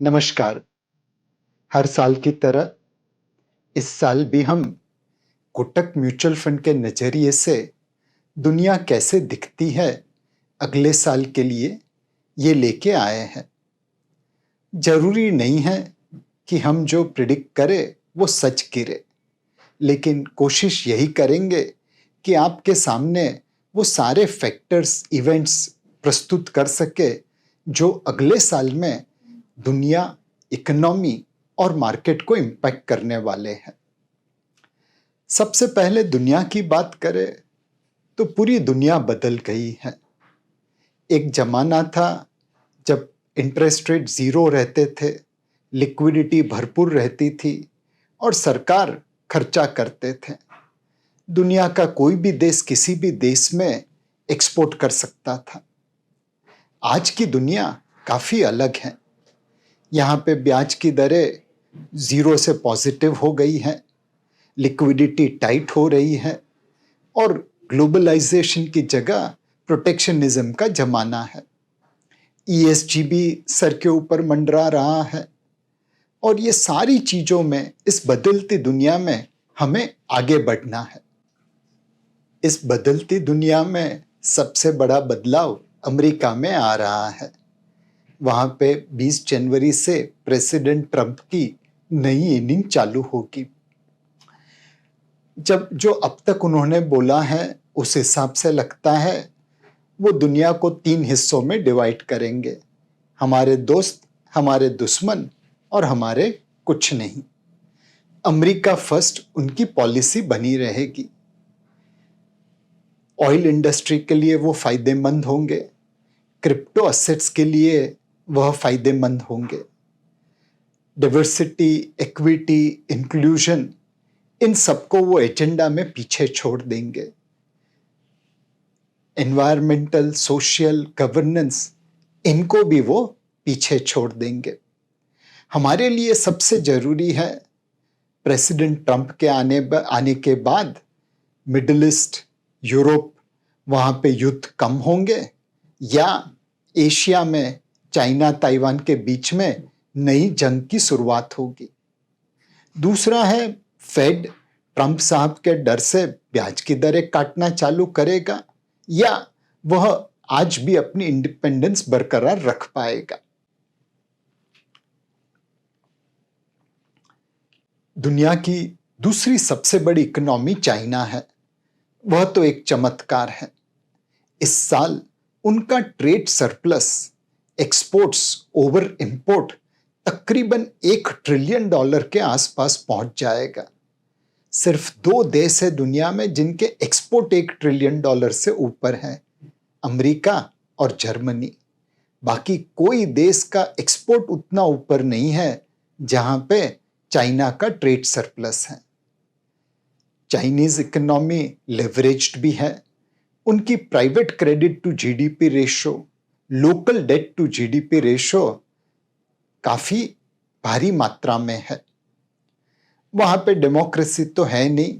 नमस्कार। हर साल की तरह इस साल भी हम कोटक म्यूचुअल फंड के नजरिए से दुनिया कैसे दिखती है अगले साल के लिए ये लेके आए हैं। जरूरी नहीं है कि हम जो प्रिडिक्ट करें वो सच गिरे, लेकिन कोशिश यही करेंगे कि आपके सामने वो सारे फैक्टर्स, इवेंट्स प्रस्तुत कर सके जो अगले साल में दुनिया, इकोनॉमी और मार्केट को इम्पैक्ट करने वाले हैं। सबसे पहले दुनिया की बात करें तो पूरी दुनिया बदल गई है। एक जमाना था जब इंटरेस्ट रेट जीरो रहते थे, लिक्विडिटी भरपूर रहती थी और सरकार खर्चा करते थे। दुनिया का कोई भी देश किसी भी देश में एक्सपोर्ट कर सकता था। आज की दुनिया काफी अलग है। यहाँ पे ब्याज की दरें जीरो से पॉजिटिव हो गई है, लिक्विडिटी टाइट हो रही है और ग्लोबलाइजेशन की जगह प्रोटेक्शनिज्म का जमाना है। ईएसजी भी सर के ऊपर मंडरा रहा है और ये सारी चीजों में, इस बदलती दुनिया में हमें आगे बढ़ना है। इस बदलती दुनिया में सबसे बड़ा बदलाव अमेरिका में आ रहा है। वहां पे 20 जनवरी से प्रेसिडेंट ट्रंप की नई इनिंग चालू होगी। जब जो अब तक उन्होंने बोला है उस हिसाब से लगता है वो दुनिया को 3 हिस्सों में डिवाइड करेंगे: हमारे दोस्त, हमारे दुश्मन और हमारे कुछ नहीं। अमेरिका फर्स्ट उनकी पॉलिसी बनी रहेगी। ऑयल इंडस्ट्री के लिए वो फायदेमंद होंगे, क्रिप्टो असेट्स के लिए वह फायदेमंद होंगे। डाइवर्सिटी, इक्विटी, इंक्लूजन, इन सबको वो एजेंडा में पीछे छोड़ देंगे। एनवायरमेंटल, सोशल, गवर्नेंस, इनको भी वो पीछे छोड़ देंगे। हमारे लिए सबसे जरूरी है प्रेसिडेंट ट्रंप के आने के बाद मिडिल ईस्ट, यूरोप, वहां पे युद्ध कम होंगे या एशिया में चाइना ताइवान के बीच में नई जंग की शुरुआत होगी। दूसरा है फेड ट्रंप साहब के डर से ब्याज की दरें काटना चालू करेगा या वह आज भी अपनी इंडिपेंडेंस बरकरार रख पाएगा। दुनिया की दूसरी सबसे बड़ी इकोनॉमी चाइना है। वह तो एक चमत्कार है। इस साल उनका trade surplus, exports over import तकरीबन $1 ट्रिलियन के आसपास पहुंच जाएगा। सिर्फ 2 देश है दुनिया में जिनके एक्सपोर्ट $1 ट्रिलियन से ऊपर है, अमेरिका और जर्मनी। बाकी कोई देश का एक्सपोर्ट उतना ऊपर नहीं है जहां पे चाइना का ट्रेड सरप्लस है। चाइनीज इकोनॉमी लेवरेज्ड भी है। उनकी private credit to GDP ratio, local debt to GDP ratio काफी भारी मात्रा में है। वहां पे डेमोक्रेसी तो है नहीं,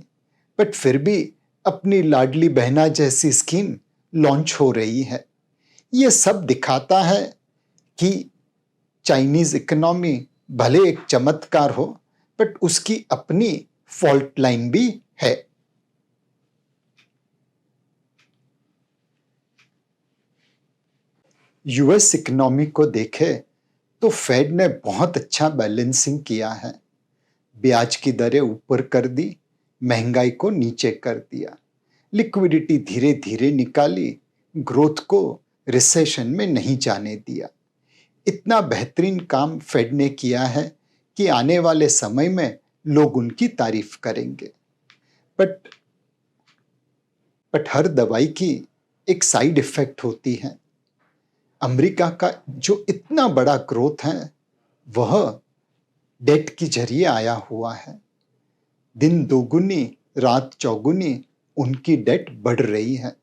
बट फिर भी अपनी लाडली बहना जैसी स्कीम लॉन्च हो रही है। यह सब दिखाता है कि चाइनीज इकोनॉमी भले एक चमत्कार हो, बट उसकी अपनी फॉल्ट लाइन भी है। यूएस इकोनॉमी को देखे तो फेड ने बहुत अच्छा बैलेंसिंग किया है। ब्याज की दरें ऊपर कर दी, महंगाई को नीचे कर दिया, लिक्विडिटी धीरे धीरे निकाली, ग्रोथ को रिसेशन में नहीं जाने दिया। इतना बेहतरीन काम फेड ने किया है कि आने वाले समय में लोग उनकी तारीफ करेंगे। बट हर दवाई की एक साइड इफेक्ट होती है। अमेरिका का जो इतना बड़ा ग्रोथ है वह डेट के जरिए आया हुआ है। दिन दोगुनी रात चौगुनी उनकी डेट बढ़ रही है।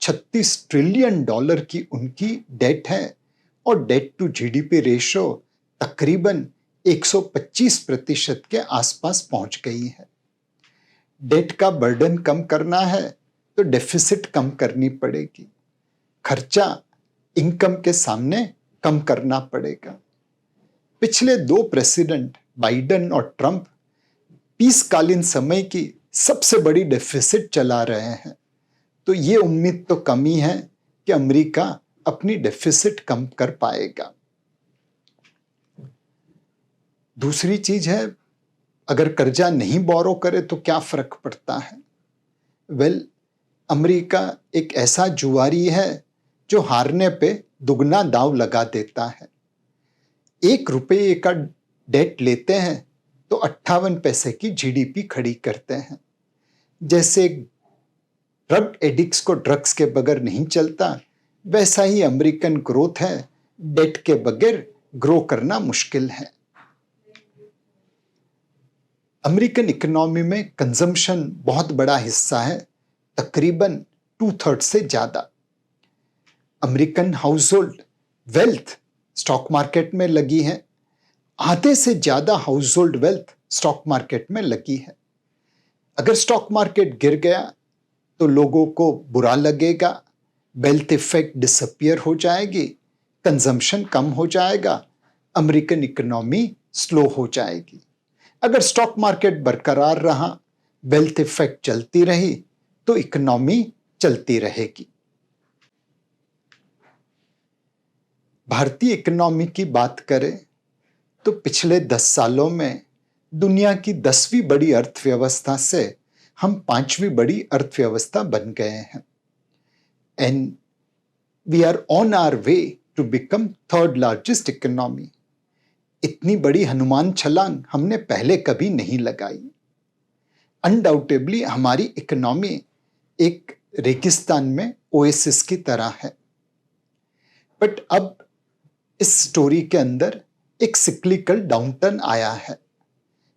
$36 ट्रिलियन की उनकी डेट है और डेट टू जीडीपी रेशो तकरीबन 125% के आसपास पहुंच गई है। डेट का बर्डन कम करना है तो डेफिसिट कम करनी पड़ेगी, खर्चा इनकम के सामने कम करना पड़ेगा। पिछले दो प्रेसिडेंट बाइडेन और ट्रंप पीसकालीन समय की सबसे बड़ी डेफिसिट चला रहे हैं, तो ये उम्मीद तो कम ही है कि अमेरिका अपनी डेफिसिट कम कर पाएगा। दूसरी चीज है, अगर कर्जा नहीं बोरो करे तो क्या फर्क पड़ता है? अमेरिका एक ऐसा जुआरी है जो हारने पे दुगना दांव लगा देता है। 1 रुपये का डेट लेते हैं तो 58 पैसे की जीडीपी खड़ी करते हैं। जैसे ड्रग एडिक्ट्स को ड्रग्स के बगैर नहीं चलता, वैसा ही अमेरिकन ग्रोथ है, डेट के बगैर ग्रो करना मुश्किल है। अमेरिकन इकोनॉमी में कंजम्पशन बहुत बड़ा हिस्सा है, तकरीबन 2/3 से ज्यादा। American house hold wealth stock market में लगी है, आधे से ज्यादा house hold wealth stock market में लगी है। अगर स्टॉक मार्केट गिर गया तो लोगों को बुरा लगेगा, वेल्थ इफेक्ट डिसअपियर हो जाएगी, कंजम्पशन कम हो जाएगा, अमेरिकन इकोनॉमी स्लो हो जाएगी। अगर स्टॉक मार्केट बरकरार रहा, वेल्थ इफेक्ट चलती रही, तो इकोनॉमी चलती रहेगी। भारतीय इकोनॉमी की बात करें तो पिछले 10 सालों में दुनिया की 10वीं बड़ी अर्थव्यवस्था से हम 5वीं बड़ी अर्थव्यवस्था बन गए हैं, and we are on our way to become 3rd largest economy. इतनी बड़ी हनुमान छलांग हमने पहले कभी नहीं लगाई। अनडाउटेबली हमारी इकोनॉमी एक रेगिस्तान में ओएसिस की तरह है। बट अब इस स्टोरी के अंदर एक सिक्लिकल डाउनटर्न आया है।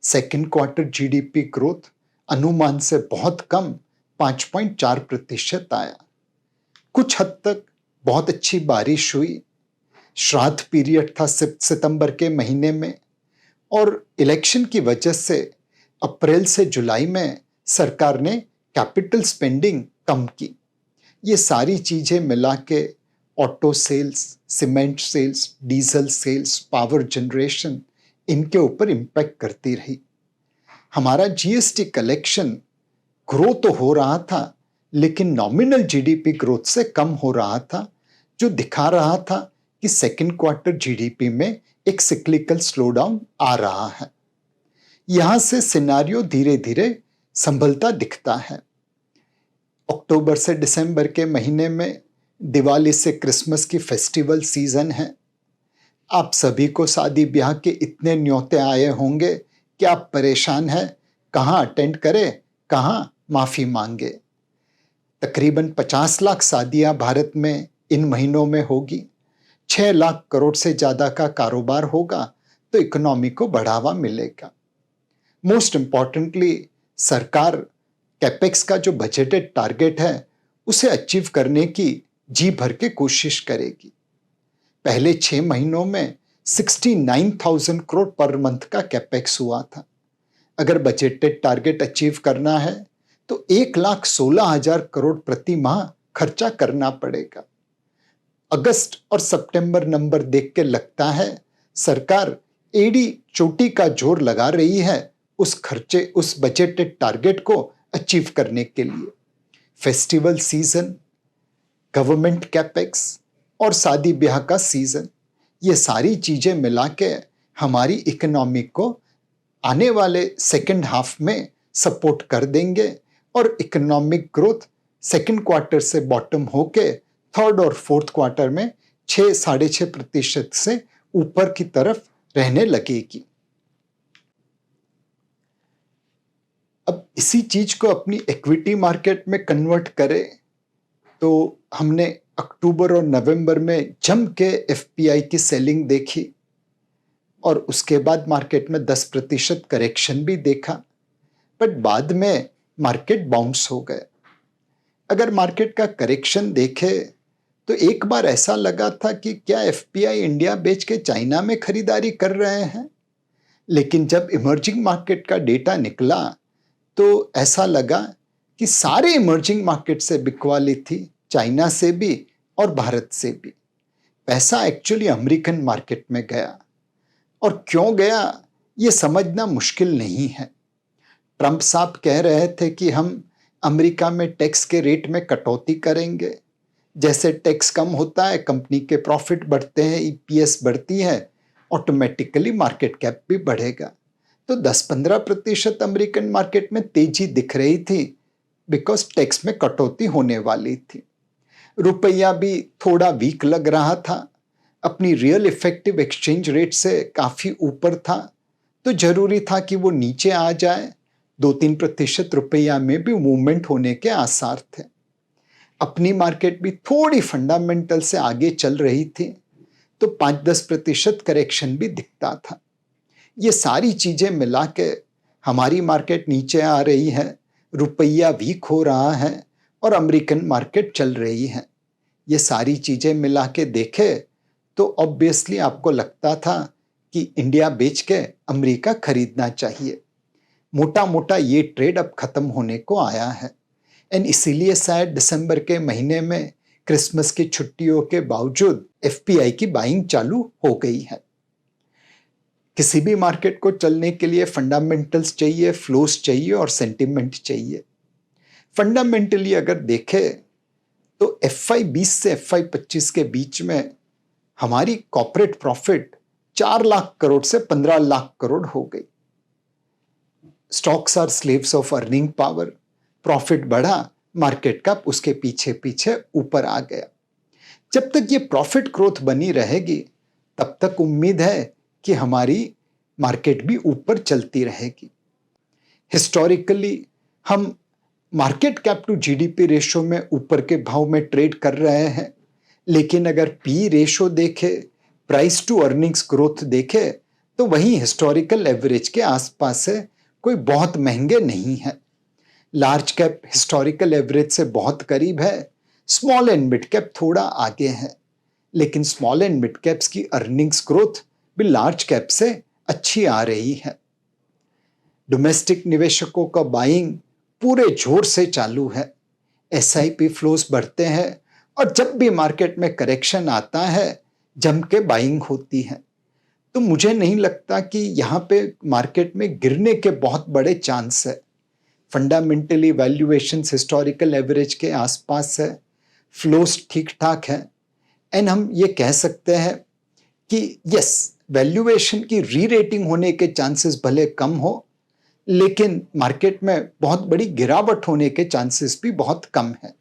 सेकेंड क्वार्टर जीडीपी ग्रोथ अनुमान से बहुत कम 5.4% आया। कुछ हद तक बहुत अच्छी बारिश हुई, श्राद्ध पीरियड था सितंबर के महीने में, और इलेक्शन की वजह से अप्रैल से जुलाई में सरकार ने कैपिटल स्पेंडिंग कम की। ये सारी चीजें मिला के auto sales, cement sales, diesel sales, power generation, इनके ऊपर इम्पैक्ट करती रही। हमारा जीएसटी कलेक्शन ग्रो तो हो रहा था, लेकिन नॉमिनल जीडीपी ग्रोथ से कम हो रहा था, जो दिखा रहा था कि सेकेंड क्वार्टर जीडीपी में एक सिक्लिकल स्लोडाउन आ रहा है। यहां से सिनारियो धीरे धीरे संभलता दिखता है। अक्टूबर से दिसंबर के महीने में दिवाली से क्रिसमस की फेस्टिवल सीजन है। आप सभी को शादी ब्याह के इतने न्योते आए होंगे कि आप परेशान हैं, कहां अटेंड करें, कहां माफी मांगे। तकरीबन 50 लाख शादियां भारत में इन महीनों में होगी, 6 लाख करोड़ से ज्यादा का कारोबार होगा, तो इकोनॉमी को बढ़ावा मिलेगा। मोस्ट इंपॉर्टेंटली, सरकार कैपेक्स का जो बजटेड टारगेट है उसे अचीव करने की जी भर के कोशिश करेगी। पहले 6 महीनों में 69,000 करोड़ पर मंथ का कैपेक्स हुआ था। अगर बजटेड टारगेट अचीव करना है तो 1,16,000 करोड़ प्रति माह खर्चा करना पड़ेगा। अगस्त और सितंबर नंबर देख के लगता है सरकार एड़ी चोटी का जोर लगा रही है उस बजटेड टारगेट को अचीव करने के लिए। फेस्टिवल सीजन, गवर्नमेंट कैपेक्स और शादी ब्याह का सीजन, ये सारी चीजें मिला के हमारी इकोनॉमी को आने वाले सेकेंड हाफ में सपोर्ट कर देंगे, और इकोनॉमिक ग्रोथ सेकेंड क्वार्टर से बॉटम होके थर्ड और फोर्थ क्वार्टर में 6-6.5% से ऊपर की तरफ रहने लगेगी। अब इसी चीज को अपनी इक्विटी मार्केट में कन्वर्ट करें तो हमने अक्टूबर और नवंबर में जम के एफपीआई की सेलिंग देखी, और उसके बाद मार्केट में 10% करेक्शन भी देखा, बट बाद में मार्केट बाउंस हो गए। अगर मार्केट का करेक्शन देखे तो एक बार ऐसा लगा था कि क्या एफपीआई इंडिया बेच के चाइना में खरीदारी कर रहे हैं, लेकिन जब इमर्जिंग मार्केट का डेटा निकला तो ऐसा लगा कि सारे इमर्जिंग मार्केट से बिकवाली थी, चाइना से भी और भारत से भी। पैसा एक्चुअली अमेरिकन मार्केट में गया। और क्यों गया ये समझना मुश्किल नहीं है। ट्रंप साहब कह रहे थे कि हम अमेरिका में टैक्स के रेट में कटौती करेंगे, जैसे टैक्स कम होता है कंपनी के प्रॉफिट बढ़ते हैं, ईपीएस बढ़ती है, ऑटोमेटिकली मार्केट कैप भी बढ़ेगा। तो 10-15% अमेरिकन मार्केट में तेजी दिख रही थी बिकॉज टैक्स में कटौती होने वाली थी। रुपया भी थोड़ा वीक लग रहा था, अपनी रियल इफेक्टिव एक्सचेंज रेट से काफी ऊपर था, तो जरूरी था कि वो नीचे आ जाए। 2-3% रुपया में भी मूवमेंट होने के आसार थे। अपनी मार्केट भी थोड़ी फंडामेंटल से आगे चल रही थी, तो 5-10% करेक्शन भी दिखता था। ये सारी चीजें मिला के हमारी मार्केट नीचे आ रही है, रुपया वीक हो रहा है और अमेरिकन मार्केट चल रही है। ये सारी चीजें मिला के देखे तो ऑब्वियसली आपको लगता था कि इंडिया बेच के अमेरिका खरीदना चाहिए। मोटा मोटा ये ट्रेड अब खत्म होने को आया है एंड इसीलिए शायद दिसंबर के महीने में क्रिसमस की छुट्टियों के बावजूद एफपीआई की बाइंग चालू हो गई है। किसी भी मार्केट को चलने के लिए फंडामेंटल्स चाहिए, फ्लोस चाहिए और सेंटिमेंट चाहिए। फंडामेंटली अगर देखें तो FY 20 से FY 25 के बीच में हमारी कॉर्पोरेट प्रॉफिट 4 लाख करोड़ से 15 लाख करोड़ हो गई। Stocks are slaves of earning power, profit बढ़ा, मार्केट का उसके पीछे पीछे ऊपर आ गया। जब तक ये प्रॉफिट ग्रोथ बनी रहेगी तब तक उम्मीद है कि हमारी मार्केट भी ऊपर चलती रहेगी। हिस्टोरिकली हम market cap to GDP ratio में ऊपर के भाव में ट्रेड कर रहे हैं, लेकिन अगर पी रेशो देखे, प्राइस टू अर्निंग्स ग्रोथ देखे तो वही हिस्टोरिकल एवरेज के आसपास है, कोई बहुत महंगे नहीं है। लार्ज कैप हिस्टोरिकल एवरेज से बहुत करीब है, स्मॉल एंड मिड कैप थोड़ा आगे है, लेकिन स्मॉल एंड मिड कैप्स की अर्निंग्स ग्रोथ भी लार्ज कैप से अच्छी आ रही है। डोमेस्टिक निवेशकों का बाइंग पूरे जोर से चालू है, एसआईपी फ्लोस बढ़ते हैं और जब भी मार्केट में करेक्शन आता है जम के बाइंग होती है। तो मुझे नहीं लगता कि यहाँ पे मार्केट में गिरने के बहुत बड़े चांस है। फंडामेंटली वैल्यूएशंस हिस्टोरिकल एवरेज के आसपास है, फ्लोस ठीक ठाक है एंड हम ये कह सकते हैं कि यस, वैल्यूएशन की री रेटिंग होने के चांसेस भले कम हो, लेकिन मार्केट में बहुत बड़ी गिरावट होने के चांसेस भी बहुत कम है।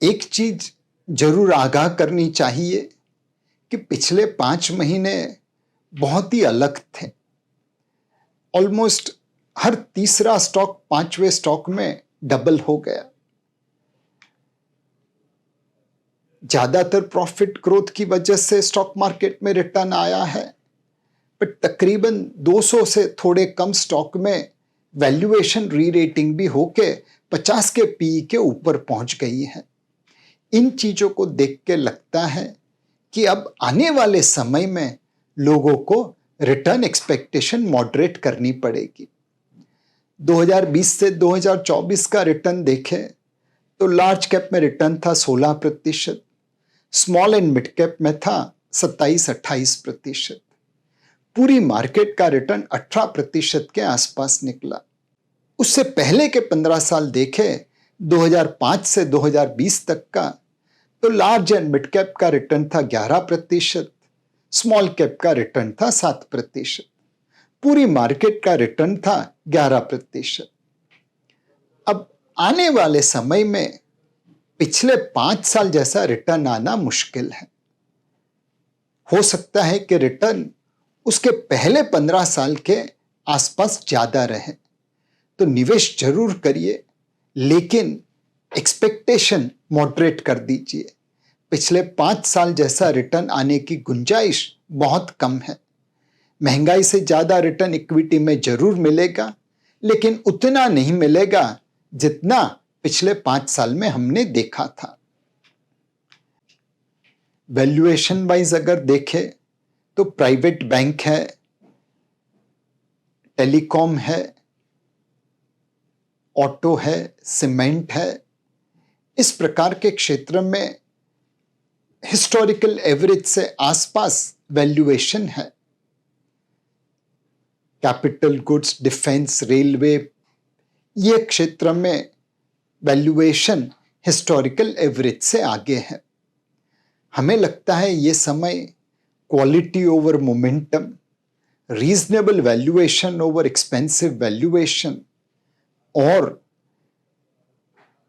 एक चीज जरूर आगाह करनी चाहिए कि पिछले 5 महीने बहुत ही अलग थे। ऑलमोस्ट हर तीसरा स्टॉक 5वें स्टॉक में डबल हो गया। ज्यादातर प्रॉफिट ग्रोथ की वजह से स्टॉक मार्केट में रिटर्न आया है, पर तकरीबन 200 से थोड़े कम स्टॉक में वैल्यूएशन री रेटिंग भी होके 50 के पीई के ऊपर पहुंच गई है। इन चीजों को देख के लगता है कि अब आने वाले समय में लोगों को रिटर्न एक्सपेक्टेशन मॉडरेट करनी पड़ेगी। 2020 से 2024 का रिटर्न देखें तो लार्ज कैप में रिटर्न था 16%, स्मॉल एंड मिड कैप में था 27-28%। पूरी मार्केट का रिटर्न 18% के आसपास निकला। उससे पहले के 15 साल देखें 2005 से 2020 तक का, तो लार्ज एंड मिड कैप का रिटर्न था 11%, स्मॉल कैप का रिटर्न था 7%, पूरी मार्केट का रिटर्न था 11%। अब आने वाले समय में पिछले 5 साल जैसा रिटर्न आना मुश्किल है। हो सकता है कि रिटर्न उसके पहले 15 साल के आसपास ज्यादा रहे, तो निवेश जरूर करिए, लेकिन एक्सपेक्टेशन मॉडरेट कर दीजिए। पिछले 5 साल जैसा रिटर्न आने की गुंजाइश बहुत कम है। महंगाई से ज्यादा रिटर्न इक्विटी में जरूर मिलेगा, लेकिन उतना नहीं मिलेगा जितना पिछले 5 साल में हमने देखा था। वैल्यूएशन वाइज अगर देखें तो प्राइवेट बैंक है, टेलीकॉम है, ऑटो है, सीमेंट है, इस प्रकार के क्षेत्र में हिस्टोरिकल एवरेज से आसपास वैल्यूएशन है। कैपिटल गुड्स, डिफेंस, रेलवे, ये क्षेत्र में वैल्यूएशन हिस्टोरिकल एवरेज से आगे है। हमें लगता है ये समय quality over momentum, reasonable valuation over expensive valuation और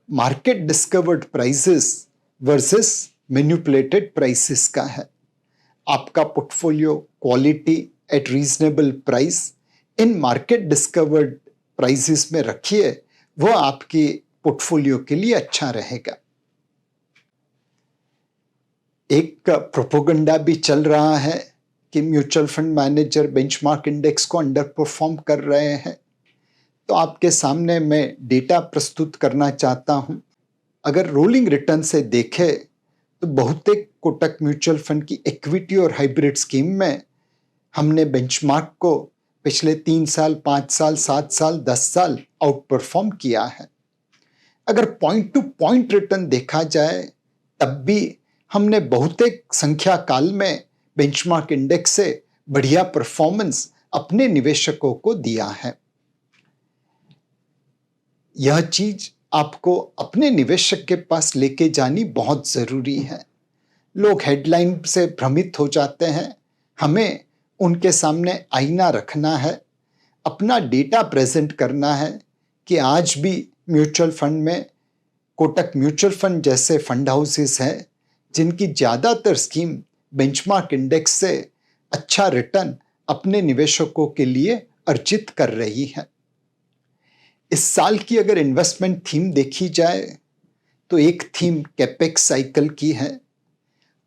market discovered prices versus manipulated prices का है। आपका portfolio quality at reasonable price in market discovered prices में रखिए, वो आपके पोर्टफोलियो के लिए अच्छा रहेगा। एक प्रोपोगंडा भी चल रहा है कि mutual fund manager benchmark index को अंडर परफॉर्म कर रहे हैं। तो आपके सामने मैं डेटा प्रस्तुत करना चाहता हूं। अगर रोलिंग रिटर्न से देखें तो बहुतेक कोटक म्यूचुअल फंड की इक्विटी और हाइब्रिड स्कीम में हमने बेंचमार्क को पिछले 3 साल, 5 साल, 7 साल, 10 साल आउट परफॉर्म किया है। अगर पॉइंट टू पॉइंट रिटर्न देखा जाए तब भी हमने बहुतेक संख्या काल में बेंचमार्क इंडेक्स से बढ़िया परफॉर्मेंस अपने निवेशकों को दिया है। यह चीज आपको अपने निवेशक के पास लेके जानी बहुत जरूरी है। लोग हेडलाइन से भ्रमित हो जाते हैं। हमें उनके सामने आईना रखना है, अपना डेटा प्रेजेंट करना है कि आज भी म्यूचुअल फंड में कोटक म्यूचुअल फंड जैसे फंड हाउसेस हैं जिनकी ज्यादातर स्कीम बेंचमार्क इंडेक्स से अच्छा रिटर्न अपने निवेशकों के लिए अर्जित कर रही है। इस साल की अगर इन्वेस्टमेंट थीम देखी जाए तो एक थीम कैपेक्स साइकिल की है।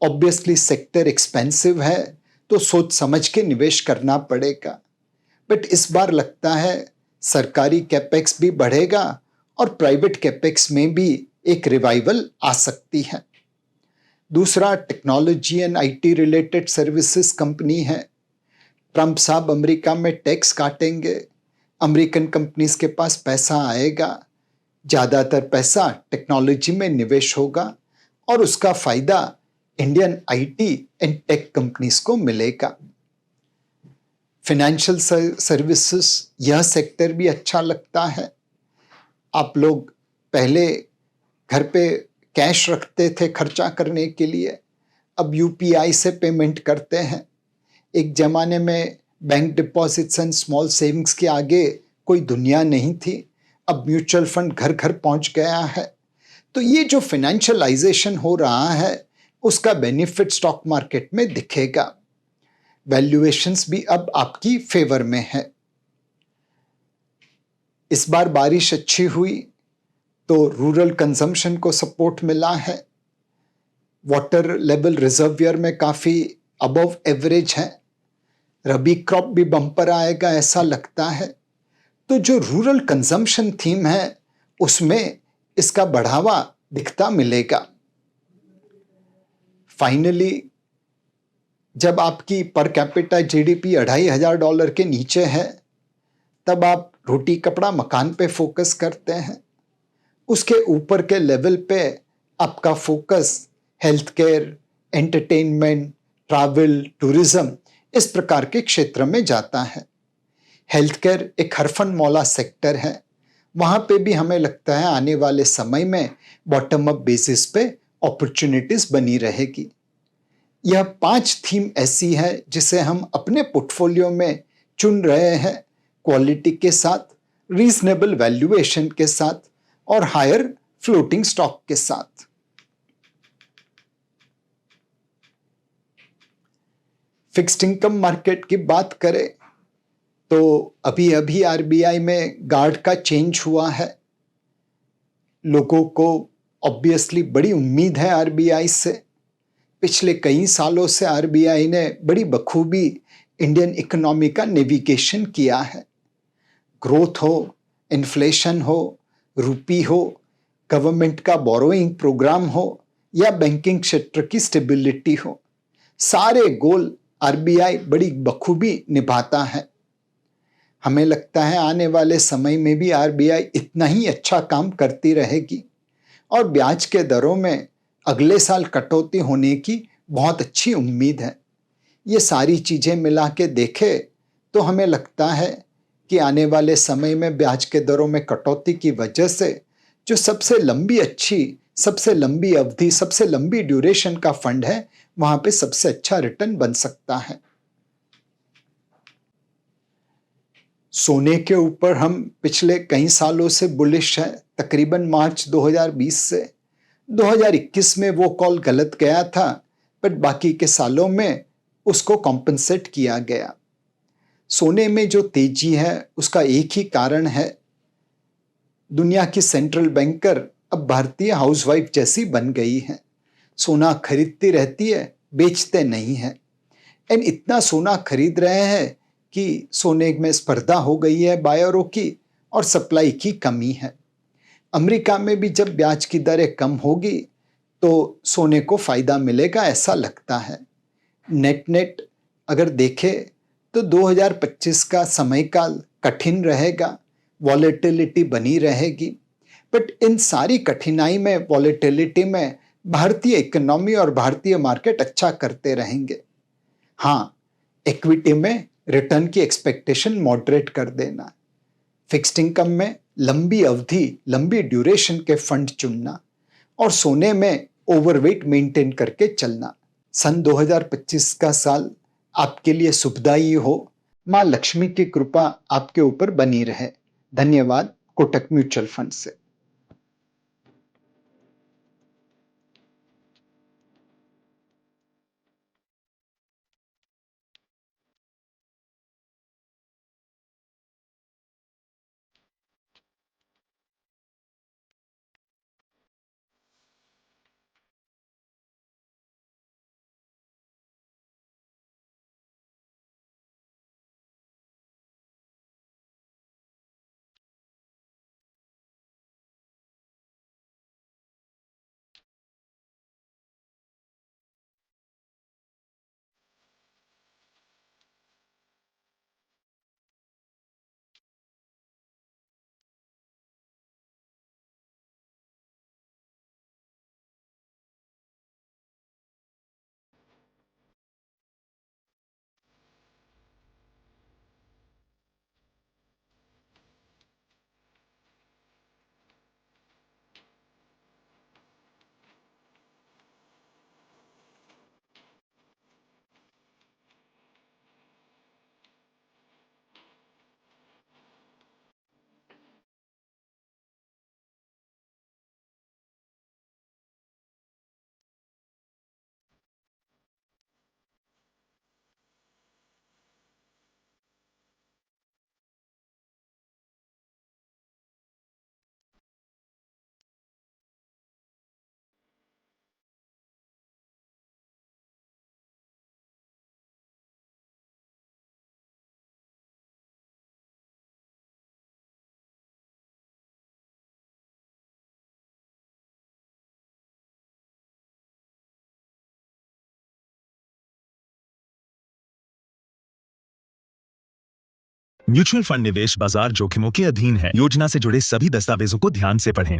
ऑब्वियसली सेक्टर एक्सपेंसिव है तो सोच समझ के निवेश करना पड़ेगा, बट इस बार लगता है सरकारी कैपेक्स भी बढ़ेगा और प्राइवेट कैपेक्स में भी एक रिवाइवल आ सकती है। दूसरा technology and IT related services company है। ट्रंप साहब अमेरिका में टैक्स काटेंगे, अमेरिकन कंपनीज के पास पैसा आएगा, ज्यादातर पैसा टेक्नोलॉजी में निवेश होगा और उसका फायदा Indian IT and tech companies को मिलेगा। फाइनेंशियल सर्विसेज, यह सेक्टर भी अच्छा लगता है। आप लोग पहले घर पे कैश रखते थे खर्चा करने के लिए, अब यूपीआई से पेमेंट करते हैं। एक जमाने में bank deposits and small savings के आगे कोई दुनिया नहीं थी, अब म्यूचुअल फंड घर घर पहुंच गया है। तो ये जो फाइनेंशियलाइजेशन हो रहा है उसका बेनिफिट स्टॉक मार्केट में दिखेगा। वैल्यूएशंस भी अब आपकी फेवर में है। इस बार बारिश अच्छी हुई तो रूरल कंजम्पशन को सपोर्ट मिला है। वाटर लेवल रिजर्वियर में काफी अबव एवरेज है। रबी क्रॉप भी बम्पर आएगा ऐसा लगता है। तो जो रूरल कंजम्पशन थीम है उसमें इसका बढ़ावा दिखता मिलेगा। फाइनली जब आपकी पर कैपिटा जीडीपी $2,500 के नीचे है तब आप रोटी कपड़ा मकान पे फोकस करते हैं। उसके ऊपर के लेवल पे आपका focus health care, entertainment, travel, tourism इस प्रकार के क्षेत्र में जाता है। हेल्थ केयर एक हरफन मौला सेक्टर है, वहां पे भी हमें लगता है आने वाले समय में बॉटम अप बेसिस पे अपॉर्चुनिटीज बनी रहेगी। यह 5 थीम ऐसी है जिसे हम अपने पोर्टफोलियो में चुन रहे हैं, क्वालिटी के साथ, रीजनेबल वैल्यूएशन के साथ और हायर फ्लोटिंग स्टॉक के साथ। फिक्स्ड इनकम मार्केट की बात करें तो अभी अभी आरबीआई में गार्ड का चेंज हुआ है। लोगों को ऑब्वियसली बड़ी उम्मीद है आरबीआई से। पिछले कई सालों से आरबीआई ने बड़ी बखूबी इंडियन इकोनॉमी का नेविगेशन किया है। ग्रोथ हो, इन्फ्लेशन हो, रूपी हो, गवर्नमेंट का बोरोइंग प्रोग्राम हो या बैंकिंग क्षेत्र की स्टेबिलिटी हो, सारे गोल आरबीआई बड़ी बखूबी निभाता है। हमें लगता है आने वाले समय में भी आरबीआई इतना ही अच्छा काम करती रहेगी और ब्याज के दरों में अगले साल कटौती होने की बहुत अच्छी उम्मीद है। ये सारी चीजें मिला के देखे तो हमें लगता है कि आने वाले समय में ब्याज के दरों में कटौती की वजह से जो सबसे लंबी अच्छी, सबसे लंबी अवधि, सबसे लंबी ड्यूरेशन का फंड है, वहां पे सबसे अच्छा रिटर्न बन सकता है। सोने के ऊपर हम पिछले कई सालों से बुलिश हैं। तकरीबन मार्च 2020 से 2021 में वो कॉल गलत गया था, बट बाकी के सालों में उसको कॉम्पनसेट किया गया। सोने में जो तेजी है उसका एक ही कारण है, दुनिया की सेंट्रल बैंकर अब भारतीय हाउसवाइफ जैसी बन गई है। सोना खरीदती रहती है, बेचते नहीं है। एंड इतना सोना खरीद रहे हैं कि सोने में स्पर्धा हो गई है बायरों की और सप्लाई की कमी है। अमेरिका में भी जब ब्याज की दरें कम होगी तो सोने को फायदा मिलेगा, ऐसा लगता है। नेट नेट अगर देखें तो 2025 का समयकाल कठिन रहेगा, वॉलेटिलिटी बनी रहेगी। बट इन सारी कठिनाई में, वॉलेटिलिटी में, भारतीय इकोनॉमी और भारतीय मार्केट अच्छा करते रहेंगे। हाँ, इक्विटी में रिटर्न की एक्सपेक्टेशन मॉडरेट कर देना, फिक्स्ड इनकम में लंबी अवधि, लंबी ड्यूरेशन के फंड चुनना और सोने में ओवरवेट मेंटेन करके चलना। सन 2025 का साल आपके लिए शुभदायी हो। मां लक्ष्मी की कृपा आपके ऊपर बनी रहे। धन्यवाद। कोटक म्यूचुअल फंड से। म्यूचुअल फंड निवेश बाजार जोखिमों के अधीन है। योजना से जुड़े सभी दस्तावेजों को ध्यान से पढ़ें।